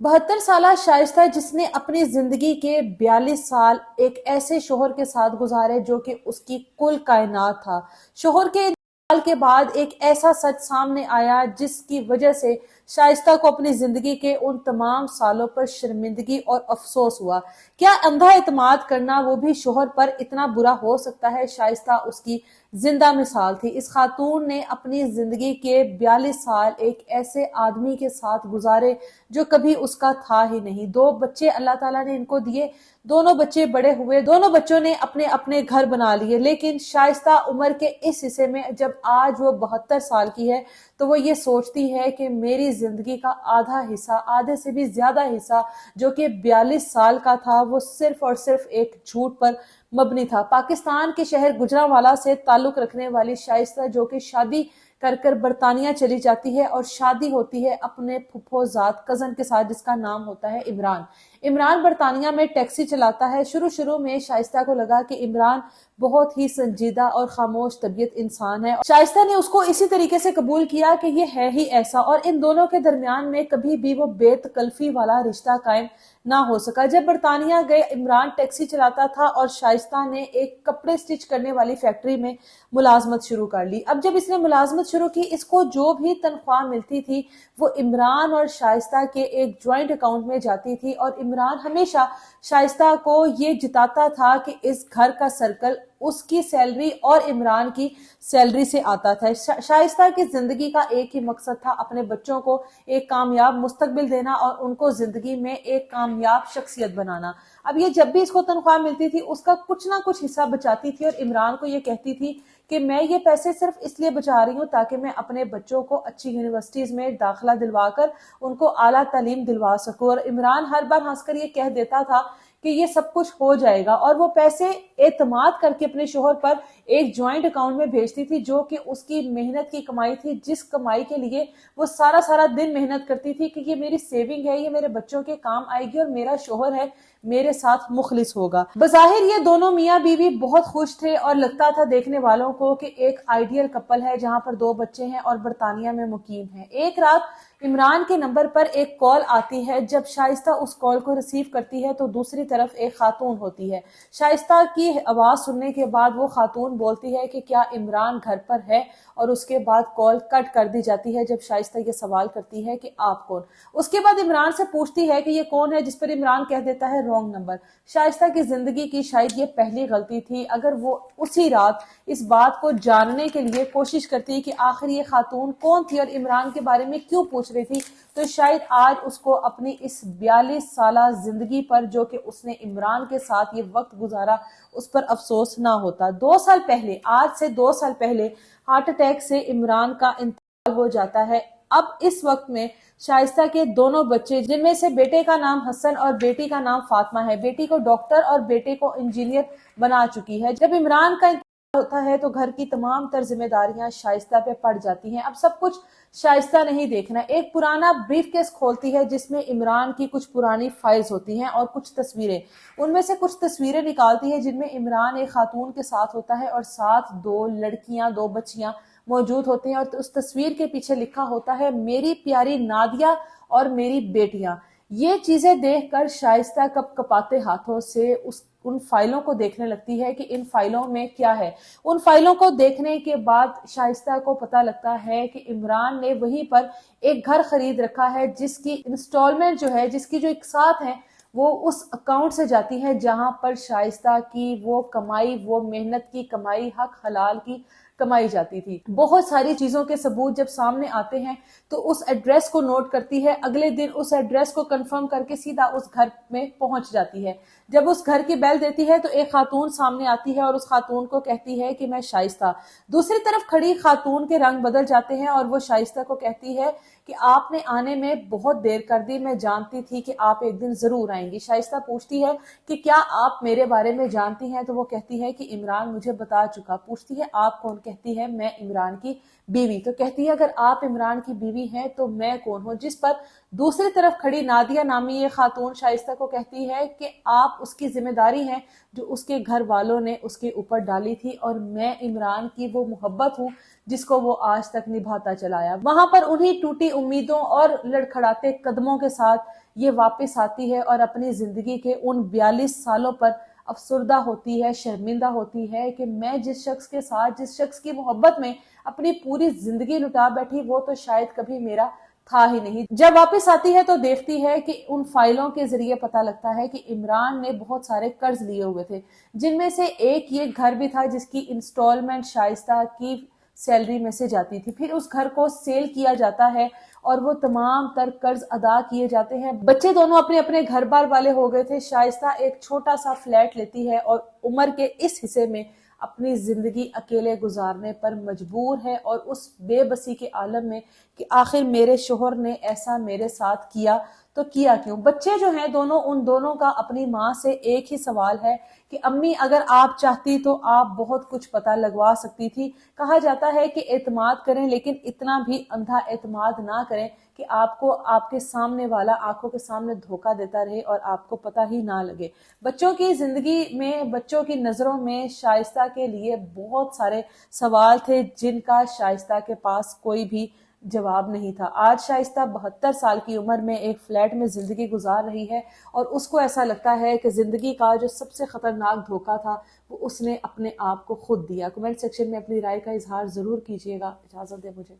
72 साला शाइस्ता जिसने अपनी जिंदगी के 42 साल एक ऐसे शोहर के साथ गुजारे जो कि उसकी कुल कायनात था। शोहर के इंतकाल के बाद एक ऐसा सच सामने आया जिसकी वजह से शाइस्ता को अपनी जिंदगी के उन तमाम सालों पर शर्मिंदगी और अफसोस हुआ। क्या अंधा एतमाद करना वो भी शोहर पर इतना बुरा हो सकता है? शाइस्ता उसकी जिंदा मिसाल थी। इस खातून ने अपनी जिंदगी के 42 साल एक ऐसे आदमी के साथ गुजारे जो कभी उसका था ही नहीं। 2 बच्चे अल्लाह ताला ने इनको दिए, दोनों बच्चे बड़े हुए, दोनों बच्चों ने अपने अपने घर बना लिए, लेकिन शाइस्ता उम्र के इस हिस्से में जब आज वो 72 साल की है तो वो ये सोचती है कि मेरी जिंदगी का आधा हिस्सा, आधे से भी ज्यादा हिस्सा जो कि 42 साल का था, वो सिर्फ और सिर्फ एक झूठ पर मबनी था। पाकिस्तान के शहर गुजरांवाला से ताल्लुक रखने वाली शाइस्ता जो कि शादी कर बरतानिया चली जाती है और शादी होती है अपने फुफ्फोजाद कजन के साथ जिसका नाम होता है इमरान। इमरान बरतानिया में टैक्सी चलाता है। शुरू में शाइस्ता को लगा कि इमरान बहुत ही संजीदा और खामोश तबीयत इंसान है। शाइस्ता ने उसको इसी तरीके से कबूल किया कि ये है ही ऐसा, और इन दोनों के दरमियान में कभी भी वो बेतकल्फी वाला रिश्ता कायम ना हो सका। जब बरतानिया गए, इमरान टैक्सी चलाता था और शाइस्ता ने एक कपड़े स्टिच करने वाली फैक्ट्री में मुलाजमत शुरू कर ली। अब जब इसने मुलाजमत शुरू की, इसको जो भी तनख्वाह मिलती थी वो इमरान और शाइस्ता के एक ज्वाइंट अकाउंट में जाती थी, और इमरान हमेशा शाइस्ता को ये जिताता था कि इस घर का सर्कल उसकी सैलरी और इमरान की सैलरी से आता था। शाइस्ता की जिंदगी का एक ही मकसद था, अपने बच्चों को एक कामयाब मुस्तकबिल देना और उनको जिंदगी में एक कामयाब शख्सियत बनाना। अब ये जब भी इसको तनख्वाह मिलती थी उसका कुछ ना कुछ हिस्सा बचाती थी और इमरान को ये कहती थी कि मैं ये पैसे सिर्फ इसलिए बचा रही हूँ ताकि मैं अपने बच्चों को अच्छी यूनिवर्सिटीज में दाखिला दिलवाकर उनको आला तालीम दिलवा सकूं। और इमरान हर बार हंसकर ये कह देता था कि ये सब कुछ हो जाएगा, और वो पैसे एतमाद करके अपने शोहर पर एक ज्वाइंट अकाउंट में भेजती थी जो कि उसकी मेहनत की कमाई थी, जिस कमाई के लिए वो सारा दिन मेहनत करती थी कि ये मेरी सेविंग है, ये मेरे बच्चों के काम आएगी और मेरा शोहर है मेरे साथ मुखलिस होगा। बज़ाहिर ये दोनों मियाँ बीवी बहुत खुश थे और लगता था देखने वालों को कि एक आइडियल कपल है जहां पर 2 बच्चे हैं और बरतानिया में मुकीम है। एक रात इमरान के नंबर पर एक कॉल आती है। जब शाइस्ता उस कॉल को रिसीव करती है तो दूसरी तरफ एक खातून होती है। शाइस्ता की आवाज सुनने के बाद वो खातून बोलती है कि क्या इमरान घर पर है, और उसके बाद कॉल कट कर दी जाती है जब शाइस्ता ये सवाल करती है कि आप कौन। उसके बाद इमरान से पूछती है कि ये कौन है, जिस पर इमरान कह देता है रॉन्ग नंबर। शाइस्ता की जिंदगी की शायद ये पहली गलती थी। अगर वो उसी रात इस बात को जानने के लिए कोशिश करती कि आखिर ये खातून कौन थी और इमरान के बारे में क्यों पूछ रही थी, तो शायद आज उसको अपनी इस 42 साला जिंदगी पर जो कि उसने इमरान के साथ ये वक्त गुजारा उस पर अफसोस ना होता। 2 साल पहले, आज से 2 साल पहले हार्ट अटैक से इमरान का इंतकाल हो जाता है। अब इस वक्त में शाइस्ता के दोनों बच्चे, जिनमें से बेटे का नाम हसन और बेटी का नाम फातिमा है, बेटी को डॉक्टर और बेटे को इंजीनियर बना चुकी है। जब इमरान का होता है तो घर की तमाम तर जिम्मेदारियां शाइस्ता पे पड़ जाती हैं। अब सब कुछ शाइस्ता नहीं देखना। एक पुराना ब्रीफकेस खोलती है जिसमें इमरान की कुछ पुरानी फाइल्स होती हैं और कुछ तस्वीरें। उनमें से कुछ तस्वीरें निकालती है जिनमें इमरान एक खातून के साथ होता है और साथ 2 लड़कियां, 2 बच्चियां मौजूद होती हैं, और उस तस्वीर के पीछे लिखा होता है मेरी प्यारी नादिया और मेरी बेटियां। ये चीजें देखकर शाइस्ता कपाते हाथों से उन फाइलों को देखने लगती है कि इन फाइलों में क्या है। उन फाइलों को देखने के बाद शाइस्ता को पता लगता है कि इमरान ने वहीं पर एक घर खरीद रखा है जिसकी इंस्टॉलमेंट जो है, जिसकी जो एक साथ है, वो उस अकाउंट से जाती है जहां पर शाइस्ता की वो कमाई, वो मेहनत की कमाई, हक हलाल की कमाई जाती थी। बहुत सारी चीजों के सबूत जब सामने आते हैं तो उस एड्रेस को नोट करती है। अगले दिन उस एड्रेस को कंफर्म करके सीधा उस घर में पहुंच जाती है। जब उस घर की बेल देती है तो एक खातून सामने आती है और उस खातून को कहती है कि मैं शाइस्ता। दूसरी तरफ खड़ी खातून के रंग बदल जाते हैं और वो शाइस्ता को कहती है कि आपने आने में बहुत देर कर दी, मैं जानती थी कि आप एक दिन जरूर आएंगी। शाइस्ता पूछती है कि क्या आप मेरे बारे में जानती हैं, तो वो कहती है कि इमरान मुझे बता चुका। पूछती है आप कौन, कहती है मैं इमरान की बीवी। तो कहती है अगर आप इमरान की बीवी हैं तो मैं कौन हूं, जिस पर दूसरी तरफ खड़ी नादिया नामी ये खातून शाइस्ता को कहती है कि आप उसकी जिम्मेदारी हैं जो उसके घर वालों ने उसके ऊपर डाली थी, और मैं इमरान की वो मोहब्बत हूं जिसको वो आज तक निभाता चलाया। वहां पर उन्हीं टूटी उम्मीदों और लड़खड़ाते कदमों के साथ یہ واپس آتی ہے اور اپنی زندگی کے ان 42 سالوں پر افسردہ ہوتی ہے، شرمندہ ہوتی ہے کہ میں جس شخص کے ساتھ، جس شخص کی محبت میں اپنی پوری زندگی لٹا بیٹھی، وہ تو شاید کبھی میرا تھا ہی نہیں۔ جب واپس آتی ہے تو دیکھتی ہے کہ ان فائلوں کے ذریعے پتہ لگتا ہے کہ عمران نے بہت سارے قرض لیے ہوئے تھے، جن میں سے ایک یہ گھر بھی تھا جس کی انسٹالمنٹ شائستہ کی سیلری میں سے جاتی تھی۔ پھر اس گھر کو سیل کیا جاتا ہے اور وہ تمام تر قرض ادا کیے جاتے ہیں۔ بچے دونوں اپنے اپنے گھر بار والے ہو گئے تھے۔ شائستہ ایک چھوٹا سا فلیٹ لیتی ہے اور عمر کے اس حصے میں اپنی زندگی اکیلے گزارنے پر مجبور ہے، اور اس بے بسی کے عالم میں کہ آخر میرے شوہر نے ایسا میرے ساتھ کیا تو کیا کیوں۔ بچے جو ہیں دونوں، ان دونوں کا اپنی ماں سے ایک ہی سوال ہے کہ امی اگر آپ چاہتی تو آپ بہت کچھ پتہ لگوا سکتی تھی۔ کہا جاتا ہے کہ اعتماد کریں لیکن اتنا بھی اندھا اعتماد نہ کریں کہ آپ کو آپ کے سامنے والا آنکھوں کے سامنے دھوکہ دیتا رہے اور آپ کو پتہ ہی نہ لگے۔ بچوں کی زندگی میں، بچوں کی نظروں میں شائستہ کے لیے بہت سارے سوال تھے جن کا شائستہ کے پاس کوئی بھی جواب نہیں تھا۔ آج شائستہ 72 سال کی عمر میں ایک فلیٹ میں زندگی گزار رہی ہے اور اس کو ایسا لگتا ہے کہ زندگی کا جو سب سے خطرناک دھوکہ تھا وہ اس نے اپنے آپ کو خود دیا۔ کمنٹ سیکشن میں اپنی رائے کا اظہار ضرور کیجیے گا۔ اجازت دیں مجھے۔